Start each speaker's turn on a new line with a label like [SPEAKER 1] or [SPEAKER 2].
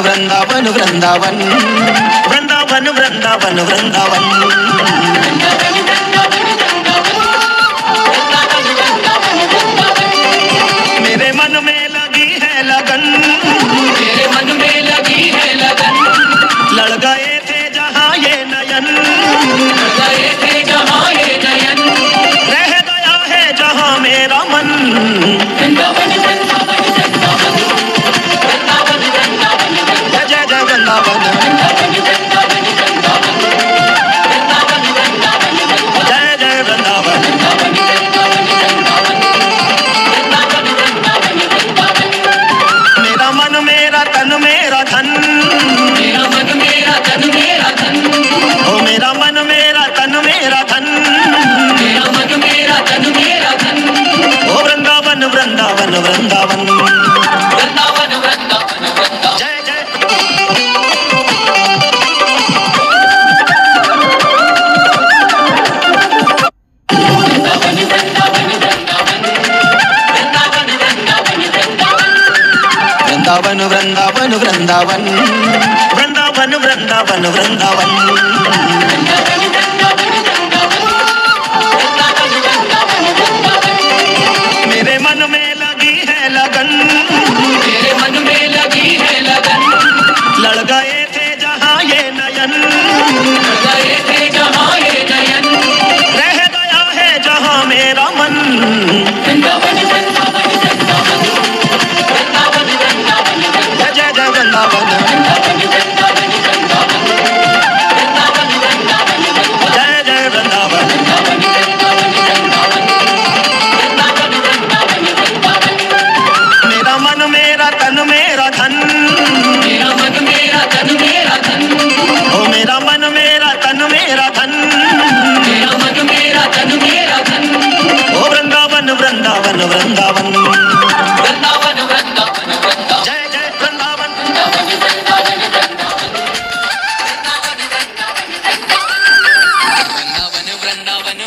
[SPEAKER 1] वृंदावन वृंदावन वृंदावन वृंदावन वृंदावन मेरे मन में लगी है लगन,
[SPEAKER 2] मेरे मन में लगी है लगन,
[SPEAKER 1] लड़ गए थे जहाँ ये नयन,
[SPEAKER 2] लड़ गए थे जहाँ ये नयन,
[SPEAKER 1] रह गया है जहाँ मेरा मन।
[SPEAKER 2] वृंदावन वृंदावन वृंदावन वृंदावन वृंदावन
[SPEAKER 1] जय जय वृंदावन, जय जय वृंदावन। मेरा मन मेरा तन मेरा धन,
[SPEAKER 2] मेरा मन मेरा तन मेरा धन,
[SPEAKER 1] ओ मेरा मन मेरा तन मेरा धन,
[SPEAKER 2] मेरा मन मेरा तन मेरा धन,
[SPEAKER 1] ओ वृंदावन वृंदावन वृंदावन
[SPEAKER 2] वृंदावन वृंदावन वृंदावन।
[SPEAKER 1] जय जय। वृंदावन वृंदावन वृंदावन वृंदावन वृंदावन वृंदावन मेरे मन में लगी है लगन,
[SPEAKER 2] मेरे मन में लगी है लगन,
[SPEAKER 1] लड़ गए थे जहाँ ये नयन,
[SPEAKER 2] लड़ गए थे जहाँ ये नयन,
[SPEAKER 1] रह गया है जहाँ मेरा मन।
[SPEAKER 2] वृंदावन वृंदावन वृंदावन वृंदावन वृंदावन
[SPEAKER 1] जय जय जय वृंदावन, जय जय वृंदावन। मेरा मन मेरा तन मेरा धन,
[SPEAKER 2] मेरा मन मेरा तन मेरा धन,
[SPEAKER 1] ओ मेरा मन मेरा तन मेरा धन,
[SPEAKER 2] मेरा मन मेरा तन मेरा धन,
[SPEAKER 1] ओ वृंदावन वृंदावन वृंदावन
[SPEAKER 2] वृंदावन वृंदावन वृंदावन।
[SPEAKER 1] जय जय वृंदावन।
[SPEAKER 2] वृंदावन वृंदावन